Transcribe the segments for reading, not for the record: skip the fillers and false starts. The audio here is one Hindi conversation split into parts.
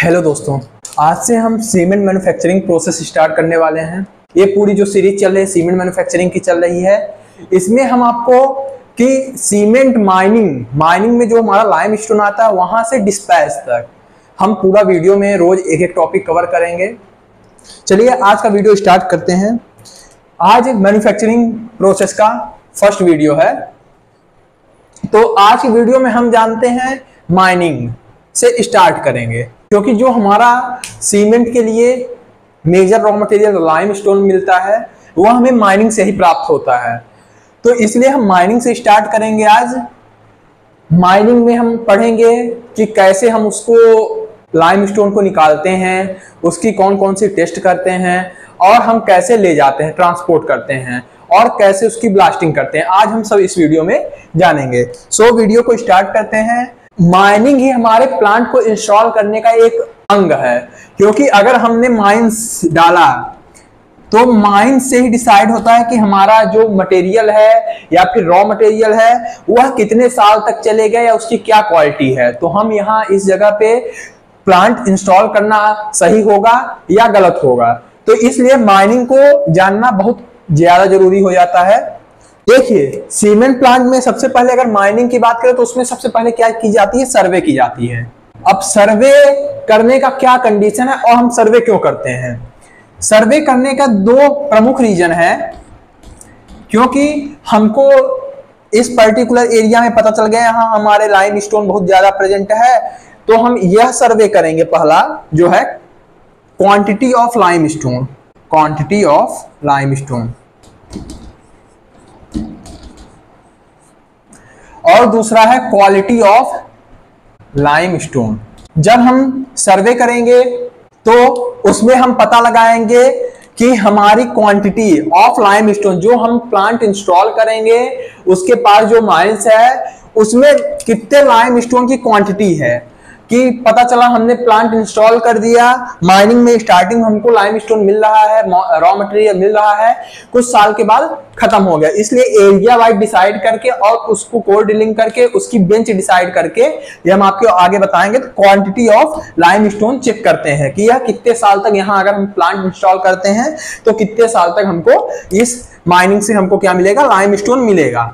हेलो दोस्तों, आज से हम सीमेंट मैन्युफैक्चरिंग प्रोसेस स्टार्ट करने वाले हैं। ये पूरी जो सीरीज चल रही है सीमेंट मैन्युफैक्चरिंग की चल रही है। इसमें हम आपको कि सीमेंट माइनिंग में जो हमारा लाइम स्टोन आता है वहां से डिस्पैच तक हम पूरा वीडियो में रोज एक एक टॉपिक कवर करेंगे। चलिए आज का वीडियो स्टार्ट करते हैं। आज मैन्युफैक्चरिंग प्रोसेस का फर्स्ट वीडियो है। तो आज की वीडियो में हम जानते हैं माइनिंग से स्टार्ट करेंगे, क्योंकि जो हमारा सीमेंट के लिए major raw material limestone मिलता है वह हमें माइनिंग से ही प्राप्त होता है। तो इसलिए हम माइनिंग से स्टार्ट करेंगे। आज माइनिंग में हम पढ़ेंगे कि कैसे हम उसको लाइम स्टोन को निकालते हैं, उसकी कौन कौन सी टेस्ट करते हैं और हम कैसे ले जाते हैं, ट्रांसपोर्ट करते हैं और कैसे उसकी ब्लास्टिंग करते हैं। आज हम सब इस वीडियो में जानेंगे। सो वीडियो को स्टार्ट करते हैं। माइनिंग ही हमारे प्लांट को इंस्टॉल करने का एक अंग है, क्योंकि अगर हमने माइंस डाला तो माइंस से ही डिसाइड होता है कि हमारा जो मटेरियल है या फिर रॉ मटेरियल है वह कितने साल तक चलेगा या उसकी क्या क्वालिटी है। तो हम यहाँ इस जगह पे प्लांट इंस्टॉल करना सही होगा या गलत होगा। तो इसलिए माइनिंग को जानना बहुत ज्यादा जरूरी हो जाता है। देखिए, सीमेंट प्लांट में सबसे पहले अगर माइनिंग की बात करें तो उसमें सबसे पहले क्या की जाती है, सर्वे की जाती है। अब सर्वे करने का क्या कंडीशन है और हम सर्वे क्यों करते हैं? सर्वे करने का दो प्रमुख रीजन है, क्योंकि हमको इस पर्टिकुलर एरिया में पता चल गया यहाँ हमारे लाइम स्टोन बहुत ज्यादा प्रेजेंट है, तो हम यह सर्वे करेंगे। पहला जो है quantity of lime stone, quantity of lime stone, और दूसरा है क्वालिटी ऑफ लाइम स्टोन। जब हम सर्वे करेंगे तो उसमें हम पता लगाएंगे कि हमारी क्वांटिटी ऑफ लाइम स्टोन, जो हम प्लांट इंस्टॉल करेंगे उसके पास जो माइंस है उसमें कितने लाइम स्टोन की क्वांटिटी है। कि पता चला हमने प्लांट इंस्टॉल कर दिया, माइनिंग में स्टार्टिंग हमको लाइम स्टोन मिल रहा है, रॉ मटेरियल मिल रहा है, कुछ साल के बाद खत्म हो गया। इसलिए एरिया वाइज डिसाइड करके और उसको कोर ड्रिलिंग करके उसकी बेंच डिसाइड करके ये हम आपको आगे बताएंगे। तो quantity of limestone check करते हैं कि यह कितने साल तक, यहाँ अगर हम प्लांट इंस्टॉल करते हैं तो कितने साल तक हमको इस माइनिंग से हमको क्या मिलेगा, लाइम स्टोन मिलेगा।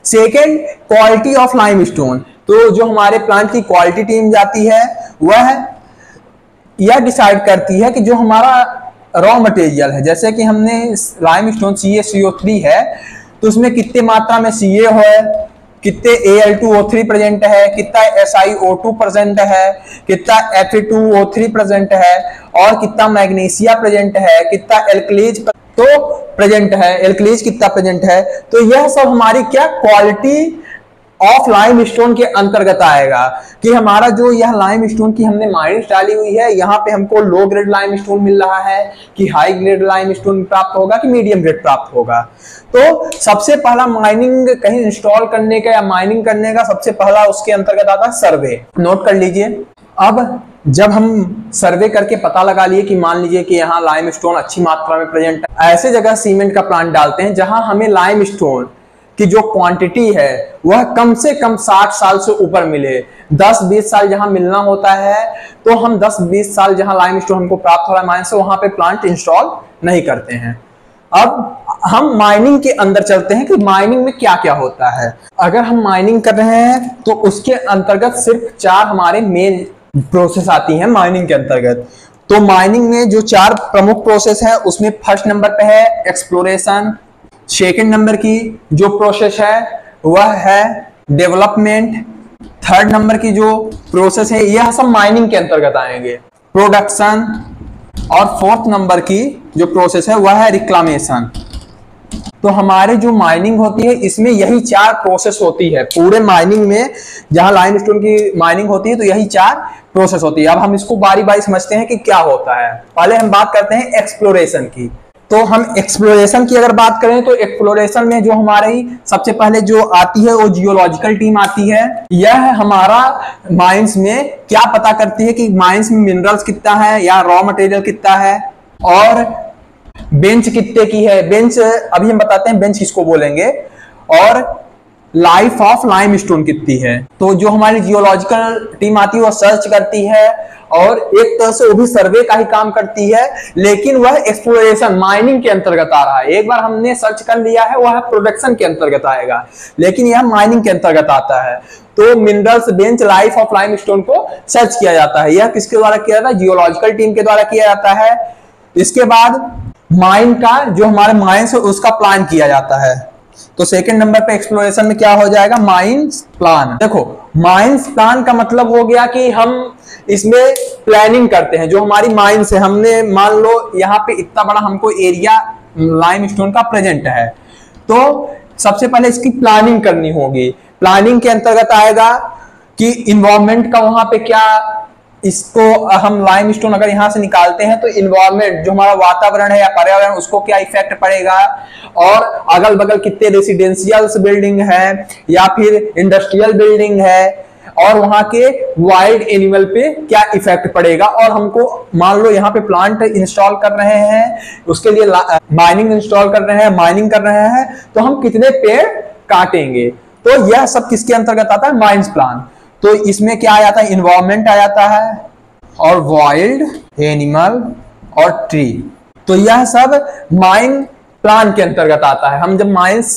Second, quality of lime stone. तो जो हमारे प्लांट की क्वालिटी टीम जाती है वह यह डिसाइड करती है कि जो हमारा रॉ मटेरियल है, जैसे कि हमने लाइम स्टोन CaCO3 है तो उसमें कितने मात्रा में Ca है, कितने Al2O3 प्रेजेंट है, कितना SiO2 प्रेजेंट है, कितना Fe2O3 प्रेजेंट है और कितना मैग्नीशिया प्रेजेंट है, कितना एल्कलीज तो प्रेजेंट है, एल्कलीज कितना प्रेजेंट है। तो यह सब हमारी क्या क्वालिटी ऑफ लाइम स्टोन के अंतर्गत आएगा कि हमारा जो यह लाइम स्टोन की हमने माइनिंग डाली हुई है, यहाँ पे हमको लो ग्रेड लाइम स्टोन मिल रहा है कि हाई ग्रेड लाइम स्टोन प्राप्त होगा कि मीडियम ग्रेड प्राप्त होगा। तो सबसे पहला माइनिंग कहीं इंस्टॉल करने का या माइनिंग करने का सबसे पहला उसके अंतर्गत आता है सर्वे। नोट कर लीजिए। अब जब हम सर्वे करके पता लगा लिए कि मान लीजिए कि यहाँ लाइम स्टोन अच्छी मात्रा में प्रेजेंट है, ऐसे जगह सीमेंट का प्लांट डालते हैं जहां हमें लाइम स्टोन कि जो क्वांटिटी है वह कम से कम 60 साल से ऊपर मिले। 10-20 साल जहां मिलना होता है तो हम 10-20 साल जहां लाइम स्टोन हमको प्राप्त हो रहा है माइन से, वहां पे प्लांट इंस्टॉल नहीं करते हैं। अब हम माइनिंग के अंदर चलते हैं कि माइनिंग में क्या क्या होता है। अगर हम माइनिंग कर रहे हैं तो उसके अंतर्गत सिर्फ 4 हमारे मेन प्रोसेस आती हैं माइनिंग के अंतर्गत। तो माइनिंग में जो 4 प्रमुख प्रोसेस है उसमें फर्स्ट नंबर पे है एक्सप्लोरेशन, सेकेंड नंबर की जो प्रोसेस है वह है डेवलपमेंट, थर्ड नंबर की जो प्रोसेस है यह सब माइनिंग के अंतर्गत आएंगे, प्रोडक्शन, और फोर्थ नंबर की जो प्रोसेस है वह है रिक्लामेशन। तो हमारे जो माइनिंग होती है इसमें यही 4 प्रोसेस होती है। पूरे माइनिंग में जहां लाइम स्टोन की माइनिंग होती है तो यही 4 प्रोसेस होती है। अब हम इसको बारी बारी समझते हैं कि क्या होता है। पहले हम बात करते हैं एक्सप्लोरेशन की। तो हम एक्सप्लोरेशन की अगर बात करें तो एक्सप्लोरेशन में जो हमारी सबसे पहले जो आती है वो जियोलॉजिकल टीम आती है। यह हमारा माइंस में क्या पता करती है कि माइंस में मिनरल्स कितना है या रॉ मटेरियल कितना है और बेंच कितने की है। बेंच अभी हम बताते हैं बेंच किसको बोलेंगे। और लाइफ ऑफ लाइमस्टोन कितनी है। तो जो हमारी जियोलॉजिकल टीम आती है वो सर्च करती है और एक तरह से वो भी सर्वे का ही काम करती है, लेकिन वह एक्सप्लोरेशन माइनिंग के अंतर्गत आ रहा है। एक बार हमने सर्च कर लिया है वह प्रोडक्शन के अंतर्गत आएगा, लेकिन यह माइनिंग के अंतर्गत आता है। तो minerals bench life of limestone को सर्च किया जाता है। यह किसके द्वारा किया जाता है? जियोलॉजिकल टीम के द्वारा किया जाता है। इसके बाद माइन का जो हमारे माइंस है उसका प्लान किया जाता है। तो सेकंड नंबर पे एक्सप्लोरेशन में क्या हो जाएगा? Mines plan. देखो माइंस प्लान का मतलब हो गया कि हम इसमें प्लानिंग करते हैं। जो हमारी माइंस है, हमने मान लो यहाँ पे इतना बड़ा हमको एरिया लाइमस्टोन का प्रेजेंट है, तो सबसे पहले इसकी प्लानिंग करनी होगी। प्लानिंग के अंतर्गत आएगा कि इन्वायरमेंट का वहां पे क्या, इसको हम लाइमस्टोन अगर यहां से निकालते हैं तो इन्वायरमेंट जो हमारा वातावरण है या पर्यावरण उसको क्या इफेक्ट पड़ेगा, और अगल बगल कितने रेसिडेंशियल बिल्डिंग है या फिर इंडस्ट्रियल बिल्डिंग है, और वहां के वाइल्ड एनिमल पे क्या इफेक्ट पड़ेगा। और हमको मान लो यहाँ पे प्लांट इंस्टॉल कर रहे हैं, उसके लिए माइनिंग इंस्टॉल कर रहे हैं, माइनिंग कर रहे हैं, तो हम कितने पेड़ काटेंगे। तो यह सब किसके अंतर्गत आता है? Mines plan. तो इसमें क्या आ जाता है? इन्वायरमेंट आ जाता है और वाइल्ड एनिमल और ट्री। तो यह सब माइन प्लान के अंतर्गत आता है। हम जब माइंस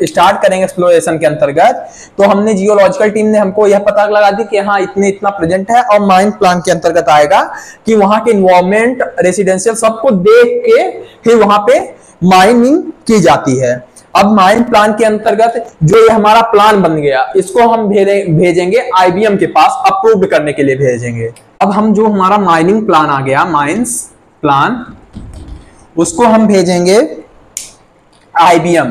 स्टार्ट करेंगे एक्सप्लोरेशन के अंतर्गत, तो हमने जियोलॉजिकल टीम ने हमको यह पता लगा दी कि हाँ इतने इतना प्रेजेंट है, और माइन प्लान के अंतर्गत आएगा कि वहां के इन्वायरमेंट रेसिडेंशियल सबको देख के फिर वहां पे माइनिंग की जाती है। अब माइन प्लान के अंतर्गत जो ये हमारा प्लान बन गया, इसको हम भेजेंगे आईबीएम के पास अप्रूव करने के लिए भेजेंगे। अब हम जो हमारा माइनिंग प्लान आ गया, माइंस प्लान, उसको हम भेजेंगे आईबीएम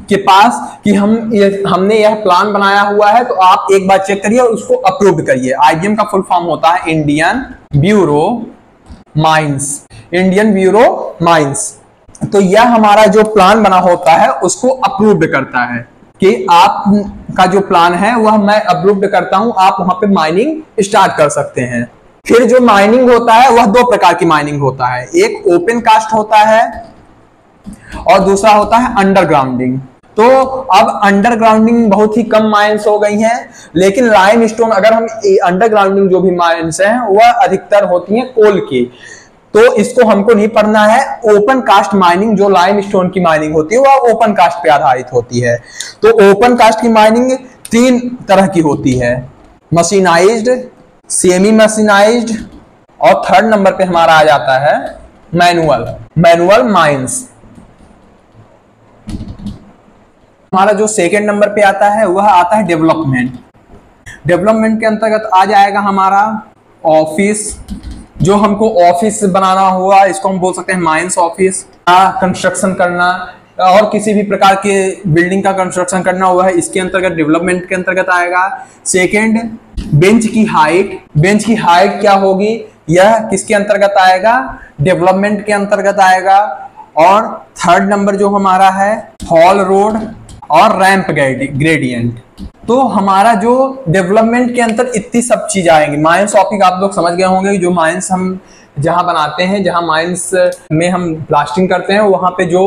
के पास कि हमने यह प्लान बनाया हुआ है, तो आप एक बार चेक करिए और उसको अप्रूव करिए। आईबीएम का फुल फॉर्म होता है Indian bureau mines, Indian bureau mines. तो यह हमारा जो प्लान बना होता है उसको अप्रूव्ड करता है कि आपका जो प्लान है वह मैं अप्रूव्ड करता हूं, आप वहां पे माइनिंग स्टार्ट कर सकते हैं। फिर जो माइनिंग होता है वह दो प्रकार की माइनिंग होता है, एक ओपन कास्ट होता है और दूसरा होता है अंडरग्राउंडिंग। तो अब अंडरग्राउंडिंग बहुत ही कम माइंस हो गई हैं, लेकिन लाइमस्टोन अगर हम अंडरग्राउंडिंग जो भी माइंस हैं वह अधिकतर होती हैं कोल की, तो इसको हमको नहीं पढ़ना है। ओपन कास्ट माइनिंग जो लाइमस्टोन की माइनिंग होती है वह ओपन कास्ट पे आधारित होती है। तो ओपन कास्ट की माइनिंग तीन तरह की होती है, मशीनाइज्ड, सेमी मशीनाइज्ड और थर्ड नंबर पे हमारा आ जाता है मैनुअल माइंस। हमारा जो सेकेंड नंबर पे आता है वह आता है डेवलपमेंट। डेवलपमेंट के अंतर्गत आ जाएगा हमारा ऑफिस, जो हमको ऑफिस बनाना हुआ इसको हम बोल सकते हैं माइंस ऑफिस। कंस्ट्रक्शन करना और किसी भी प्रकार के बिल्डिंग का कंस्ट्रक्शन करना हुआ है, इसके अंतर्गत डेवलपमेंट के अंतर्गत आएगा। सेकंड, बेंच की हाइट क्या होगी, यह किसके अंतर्गत आएगा? डेवलपमेंट के अंतर्गत आएगा। और थर्ड नंबर जो हमारा है हॉल रोड और रैंप ग्रेडियंट। तो हमारा जो डेवलपमेंट के अंदर इतनी सब चीज आएंगी। माइंस ऑफिस आप लोग समझ गए होंगे, जो माइंस हम जहां बनाते हैं, जहां माइंस में हम ब्लास्टिंग करते हैं, वहां पे जो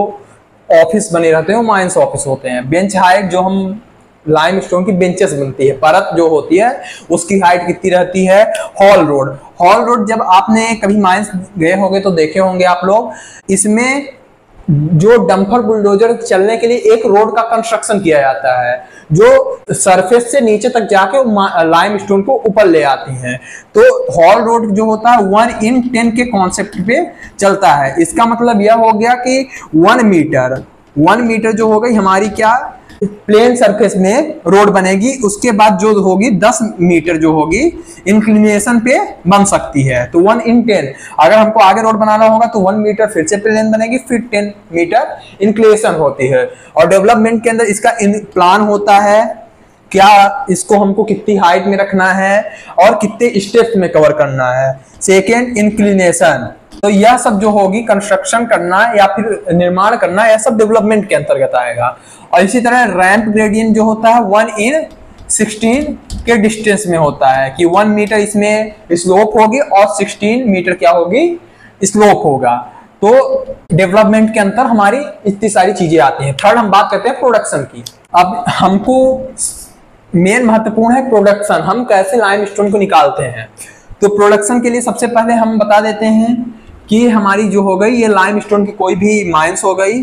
ऑफिस बने रहते हैं वो माइंस ऑफिस होते हैं। बेंच हाइट जो हम लाइमस्टोन की बेंचेस बनती है, परत जो होती है उसकी हाइट कितनी रहती है। हॉल रोड जब आपने कभी माइंस गए होंगे तो देखे होंगे आप लोग, इसमें जो डंपर बुलडोजर चलने के लिए एक रोड का कंस्ट्रक्शन किया जाता है, जो सरफेस से नीचे तक जाके लाइमस्टोन को ऊपर ले आती हैं। तो हॉल रोड जो होता है 1:10 के कॉन्सेप्ट पे चलता है। इसका मतलब यह हो गया कि 1 मीटर जो हो गई हमारी क्या प्लेन सरफेस में रोड बनेगी, उसके बाद जो होगी 10 मीटर जो होगी इंक्लिनेशन पे बन सकती है। तो 1:10 अगर हमको आगे रोड बनाना होगा तो 1 मीटर फिर से प्लेन बनेगी, फिर 10 मीटर इंक्लिनेशन होती है। और डेवलपमेंट के अंदर इसका प्लान होता है क्या, इसको हमको कितनी हाइट में रखना है और कितने स्टेप्स में कवर करना है। Second, inclination. तो यह सब जो होगी कंस्ट्रक्शन करना या फिर निर्माण करना, यह सब डेवलपमेंट के अंतर्गत आएगा। और इसी तरह रैंप ग्रेडियंट जो होता है 1:16 के डिस्टेंस में होता है कि 1 मीटर इसमें स्लोप होगी और 16 मीटर क्या होगी, स्लोप होगा। तो डेवलपमेंट के अंदर हमारी इतनी सारी चीजें आती हैं। थर्ड हम बात करते हैं प्रोडक्शन की। अब हमको मेन महत्वपूर्ण है प्रोडक्शन, हम कैसे लाइमस्टोन को निकालते हैं। तो प्रोडक्शन के लिए सबसे पहले हम बता देते हैं कि हमारी जो हो गई ये लाइमस्टोन की कोई भी माइंस हो गई,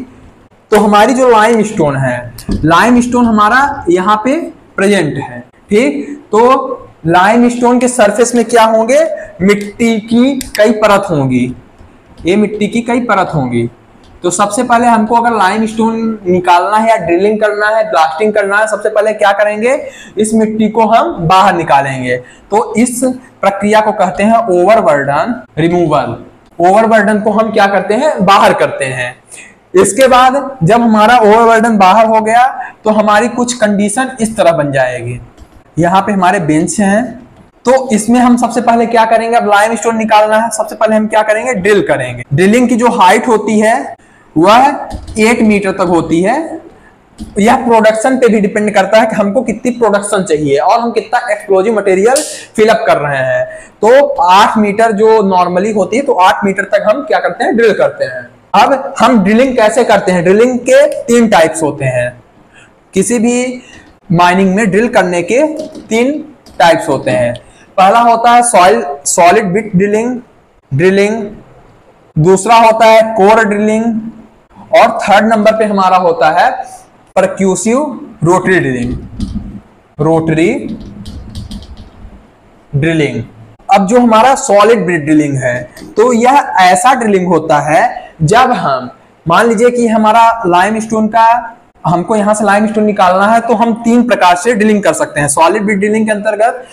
तो हमारी जो लाइमस्टोन है, लाइमस्टोन हमारा यहाँ पे प्रेजेंट है, ठीक। तो लाइमस्टोन के सरफेस में क्या होंगे, मिट्टी की कई परत होंगी, ये मिट्टी की कई परत होंगी। तो सबसे पहले हमको अगर लाइमस्टोन निकालना है या ड्रिलिंग करना है, ब्लास्टिंग करना है, सबसे पहले क्या करेंगे, इस मिट्टी को हम बाहर निकालेंगे। तो इस प्रक्रिया को कहते हैं ओवरबर्डन रिमूवल। ओवरबर्डन को हम क्या करते हैं, बाहर करते हैं। इसके बाद जब हमारा ओवरबर्डन बाहर हो गया तो हमारी कुछ कंडीशन इस तरह बन जाएगी। यहाँ पे हमारे बेंच हैं, तो इसमें हम सबसे पहले क्या करेंगे, अब लाइमस्टोन निकालना है, सबसे पहले हम क्या करेंगे, ड्रिल करेंगे। ड्रिलिंग की जो हाइट होती है वह 8 मीटर तक होती है। यह प्रोडक्शन पे भी डिपेंड करता है कि हमको कितनी प्रोडक्शन चाहिए और हम कितना एक्सप्लोजिव मटेरियल फिलअप कर रहे हैं। तो 8 मीटर जो नॉर्मली होती है, तो 8 मीटर तक हम क्या करते हैं, ड्रिल करते हैं। अब हम ड्रिलिंग कैसे करते हैं, ड्रिलिंग के 3 टाइप्स होते हैं। किसी भी माइनिंग में ड्रिल करने के 3 टाइप्स होते हैं। पहला होता है सॉलिड बिट ड्रिलिंग, दूसरा होता है कोर ड्रिलिंग, और थर्ड नंबर पे हमारा होता है परक्यूसिव रोटरी ड्रिलिंग। अब जो हमारा सॉलिड बिट ड्रिलिंग है, तो यह ऐसा ड्रिलिंग होता है जब हम मान लीजिए कि हमारा लाइमस्टोन का, हमको यहां से लाइमस्टोन निकालना है, तो हम 3 प्रकार से ड्रिलिंग कर सकते हैं। सॉलिड बिट ड्रिलिंग के अंतर्गत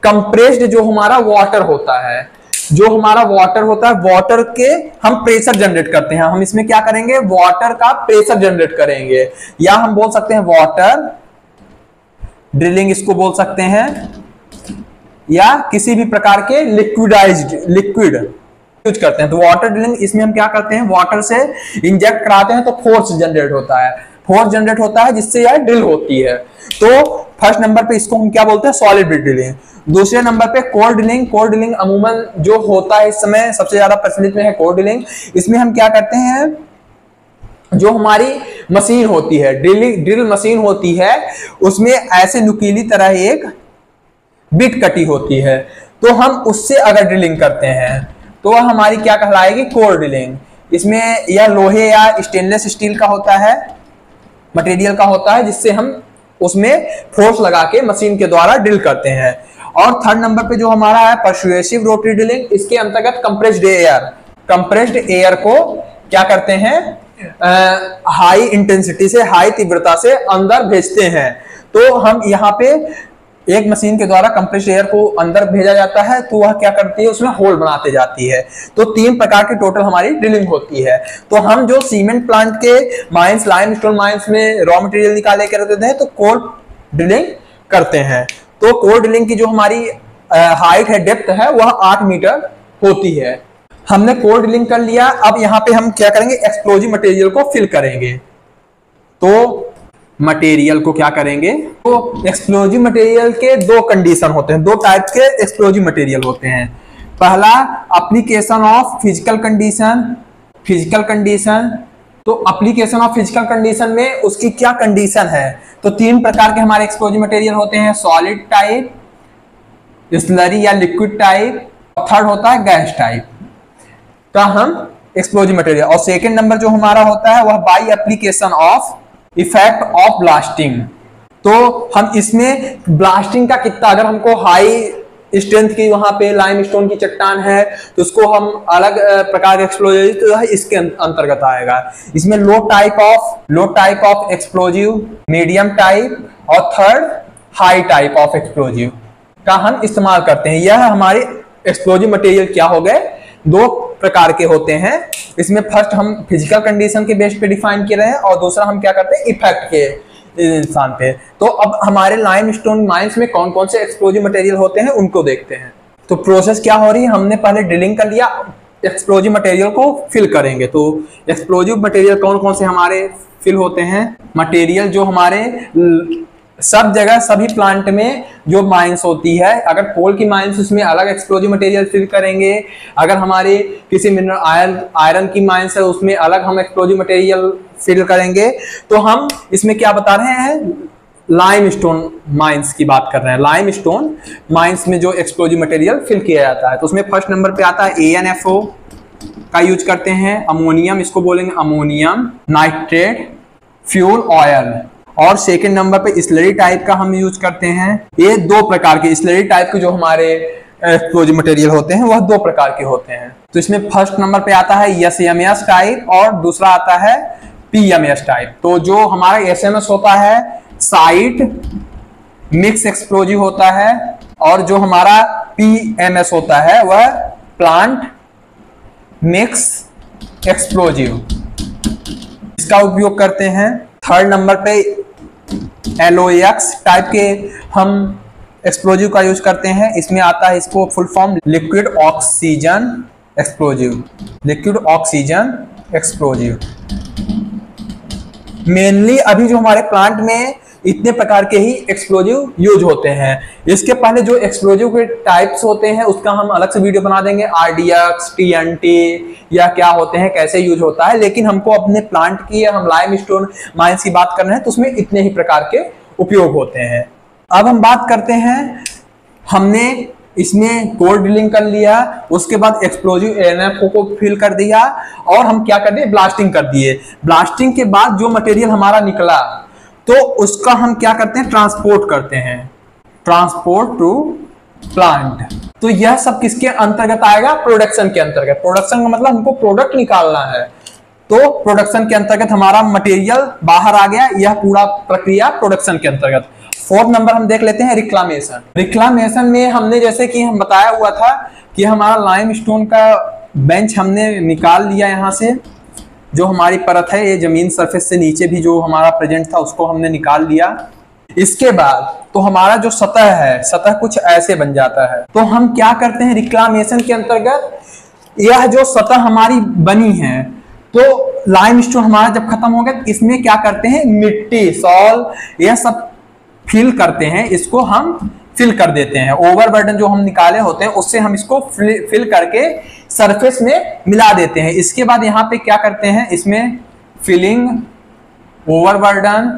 कंप्रेस्ड जो हमारा वाटर होता है, वाटर के हम प्रेशर जनरेट करते हैं। हम इसमें क्या करेंगे, वाटर का प्रेशर जनरेट करेंगे, या हम बोल सकते हैं वाटर ड्रिलिंग इसको बोल सकते हैं, या किसी भी प्रकार के लिक्विड यूज करते हैं। तो वाटर ड्रिलिंग, इसमें हम क्या करते हैं, वाटर से इंजेक्ट कराते हैं तो फोर्स जनरेट होता है जिससे यह ड्रिल होती है। तो फर्स्ट नंबर पे इसको हम क्या बोलते हैं, सॉलिड बिट ड्रिलिंग। दूसरे नंबर पे कोर ड्रिलिंग अमूमन जो होता है इस समय सबसे ज्यादा प्रचलित में है कोर ड्रिलिंग। इसमें हम क्या करते हैं, जो हमारी मशीन होती है, ड्रिल मशीन होती है, उसमें ऐसे नुकीली तरह एक बिट कटी होती है, तो हम उससे अगर ड्रिलिंग करते हैं तो वह हमारी क्या कहलाएगी, कोर ड्रिलिंग। इसमें यह लोहे या स्टेनलेस स्टील का होता है, मटेरियल का होता है, जिससे हम उसमें फोर्स लगा के मशीन के द्वारा ड्रिल करते हैं। और थर्ड नंबर पे जो हमारा है परसुएसिव रोटरी ड्रिलिंग, इसके अंतर्गत कंप्रेस्ड एयर को क्या करते हैं, हाई इंटेंसिटी से, हाई तीव्रता से अंदर भेजते हैं। तो हम यहाँ पे एक मशीन के द्वारा कंप्रेस्ड एयर को अंदर भेजा जाता है, तो वह क्या करती है, उसमें होल बनाते जाती है। तो 3 प्रकार की टोटल हमारी ड्रिलिंग होती है। तो हम जो सीमेंट प्लांट के माइंस, लाइमस्टोन माइंस में रॉ मटेरियल निकाले करते हैं, तो कोर ड्रिलिंग करते हैं। तो कोर ड्रिलिंग की जो हमारी हाइट है, डेप्थ है, वह 8 मीटर होती है। हमने कोर ड्रिलिंग कर लिया। अब यहाँ पे हम क्या करेंगे, एक्सप्लोजिव मटेरियल को फिल करेंगे। तो मटेरियल को क्या करेंगे, तो एक्सप्लोजिव मटेरियल के 2 कंडीशन होते हैं, 2 टाइप के एक्सप्लोजिव मटेरियल होते हैं। पहला एप्लीकेशन ऑफ फिजिकल कंडीशन। तो एप्लीकेशन ऑफ फिजिकल कंडीशन में उसकी क्या कंडीशन है, तो 3 प्रकार के हमारे एक्सप्लोजिव मटेरियल होते हैं, सॉलिड टाइप, स्लरी या लिक्विड टाइप, और थर्ड होता है गैस टाइप का हम एक्सप्लोजिव मटेरियल। और सेकेंड नंबर जो हमारा होता है वह by application of effect of blasting. तो हम इसमें ब्लास्टिंग का कितना, अगर हमको हाई स्ट्रेंथ की वहां पे लाइमस्टोन की चट्टान है तो उसको हम अलग प्रकार के एक्सप्लोजिव, तो इसके अंतर्गत आएगा। इसमें low type of explosive, medium type और third high type of explosive का हम इस्तेमाल करते हैं। यह हमारे एक्सप्लोजिव मटेरियल क्या हो गए, 2 प्रकार के होते हैं। इसमें फर्स्ट हम फिजिकल कंडीशन के बेस पे डिफाइन किए रहे हैं, और दूसरा हम क्या करते हैं, इफेक्ट के इंसान पे। तो अब हमारे लाइमस्टोन माइंस में कौन कौन से एक्सप्लोजिव मटेरियल होते हैं उनको देखते हैं। तो प्रोसेस क्या हो रही है, हमने पहले ड्रिलिंग कर लिया, एक्सप्लोजिव मटेरियल को फिल करेंगे। तो एक्सप्लोजिव मटेरियल कौन कौन से हमारे फिल होते हैं, मटेरियल जो हमारे सब जगह सभी प्लांट में जो माइंस होती है, अगर कोल की माइंस उसमें अलग एक्सप्लोजिव मटेरियल फिल करेंगे, अगर हमारे किसी मिनरल आयरन की माइंस है उसमें अलग हम एक्सप्लोजिव मटेरियल फिल करेंगे। तो हम इसमें क्या बता रहे हैं, लाइमस्टोन माइंस की बात कर रहे हैं। लाइमस्टोन माइंस में जो एक्सप्लोजिव मटेरियल फिल किया जाता है, तो उसमें फर्स्ट नंबर पे आता है ANFO का यूज करते हैं, अमोनियम, इसको बोलेंगे अमोनियम नाइट्रेट, फ्यूल ऑयल, और सेकंड नंबर पे स्लरी टाइप का हम यूज करते हैं। ये दो प्रकार के स्लरी टाइप के जो हमारे एक्सप्लोजिव मटेरियल होते हैं वह दो प्रकार के होते हैं। तो इसमें फर्स्ट नंबर पे आता है SMS टाइप और दूसरा आता है PMS टाइप। तो जो हमारा SMS होता है साइट मिक्स एक्सप्लोजिव होता है, और जो हमारा PMS होता है वह प्लांट मिक्स एक्सप्लोजिव, इसका उपयोग करते हैं। थर्ड नंबर पे LOX टाइप के हम एक्सप्लोजिव का यूज करते हैं। इसमें आता है, इसको full form liquid oxygen explosive, liquid oxygen explosive. Mainly अभी जो हमारे प्लांट में इतने प्रकार के ही एक्सप्लोजिव यूज होते हैं। इसके पहले जो एक्सप्लोजिव के टाइप्स होते हैं उसका हम अलग से वीडियो बना देंगे, RDX, TNT या क्या होते हैं, कैसे यूज होता है। लेकिन हमको अपने प्लांट की, हम लाइमस्टोन माइंस की बात कर रहे हैं तो उसमें इतने ही प्रकार के उपयोग होते हैं। अब हम बात करते हैं, हमने इसमें कोर ड्रिलिंग कर लिया, उसके बाद एक्सप्लोजिव ANFO को फिल कर दिया और हम क्या कर दिए, ब्लास्टिंग कर दिए। ब्लास्टिंग के बाद जो मटेरियल हमारा निकला तो उसका हम क्या करते हैं, ट्रांसपोर्ट करते हैं, ट्रांसपोर्ट टू प्लांट। तो यह सब किसके अंतर्गत आएगा, प्रोडक्शन के अंतर्गत। प्रोडक्शन का मतलब हमको प्रोडक्ट निकालना है, तो प्रोडक्शन के अंतर्गत हमारा मटेरियल बाहर आ गया, यह पूरा प्रक्रिया प्रोडक्शन के अंतर्गत। फोर्थ नंबर हम देख लेते हैं रिक्लामेशन। रिक्लामेशन में हमने जैसे कि हम बताया हुआ था कि हमारा लाइमस्टोन का बेंच हमने निकाल लिया, यहाँ से जो हमारी परत है ये जमीन सरफेस से नीचे भी जो हमारा प्रेजेंट था उसको हमने निकाल लिया। इसके बाद तो हमारा जो सतह है, सतह कुछ ऐसे बन जाता है। तो हम क्या करते हैं रिक्लामेशन के अंतर्गत, यह जो सतह हमारी बनी है, तो लाइमस्टोन हमारा जब खत्म हो गया, इसमें क्या करते हैं, मिट्टी, सॉल, यह सब फिल करते हैं, इसको हम फिल कर देते हैं। ओवरबर्डन जो हम निकाले होते हैं उससे हम इसको फिल करके सरफेस में मिला देते हैं। इसके बाद यहाँ पे क्या करते हैं, इसमें फिलिंग, ओवरबर्डन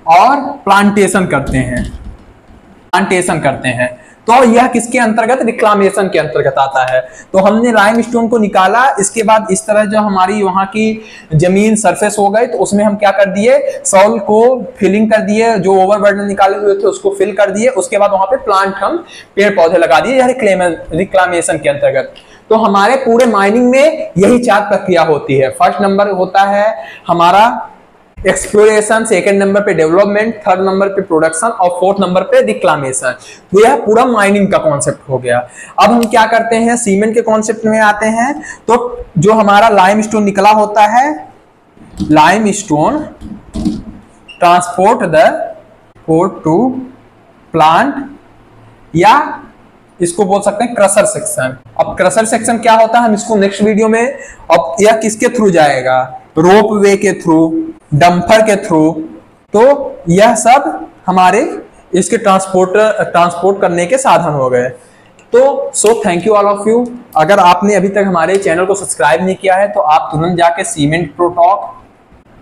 और प्लांटेशन करते हैं, प्लांटेशन करते हैं। तो यह किसके अंतर्गत, रिक्लामेशन के अंतर्गत आता है। तो हमने लाइमस्टोन को निकाला, इसके बाद इस तरह जो हमारी वहां की जमीन सरफेस हो गई तो उसमें हम क्या कर दिए, सॉइल को फिलिंग कर दिए, जो ओवरबर्डन निकाले हुए थे उसको फिल कर दिए। उसके बाद वहां पे प्लांट, हम पेड़ पौधे लगा दिए, यह रिक्लामेशन के अंतर्गत। तो हमारे पूरे माइनिंग में यही 4 प्रक्रिया होती है। फर्स्ट नंबर होता है हमारा एक्सप्लोरेशन, सेकंड नंबर पे डेवलपमेंट, थर्ड नंबर पे प्रोडक्शन और फोर्थ नंबर पे रिक्लामेशन। तो यह पूरा माइनिंग का कॉन्सेप्ट हो गया। अब हम क्या करते हैं, सीमेंट के कॉन्सेप्ट में आते हैं। तो जो हमारा लाइमस्टोन निकला होता है, limestone transport the port to plant, या इसको बोल सकते हैं क्रशर सेक्शन। अब क्रशर सेक्शन क्या होता है हम इसको नेक्स्ट वीडियो में, अब यह किसके थ्रू जाएगा, रोप वे के थ्रू, डंपर के थ्रू। तो यह सब हमारे इसके ट्रांसपोर्ट करने के साधन हो गए। तो सो thank you all of you. अगर आपने अभी तक हमारे चैनल को सब्सक्राइब नहीं किया है तो आप तुरंत जाके सीमेंट प्रो टॉक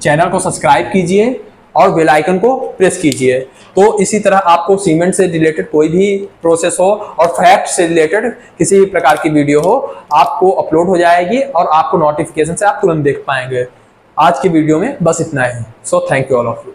चैनल को सब्सक्राइब कीजिए और बेल आइकन को प्रेस कीजिए। तो इसी तरह आपको सीमेंट से रिलेटेड कोई भी प्रोसेस हो और फैक्ट से रिलेटेड किसी भी प्रकार की वीडियो हो, आपको अपलोड हो जाएगी और आपको नोटिफिकेशन से आप तुरंत देख पाएंगे। आज की वीडियो में बस इतना ही। So thank you all of you.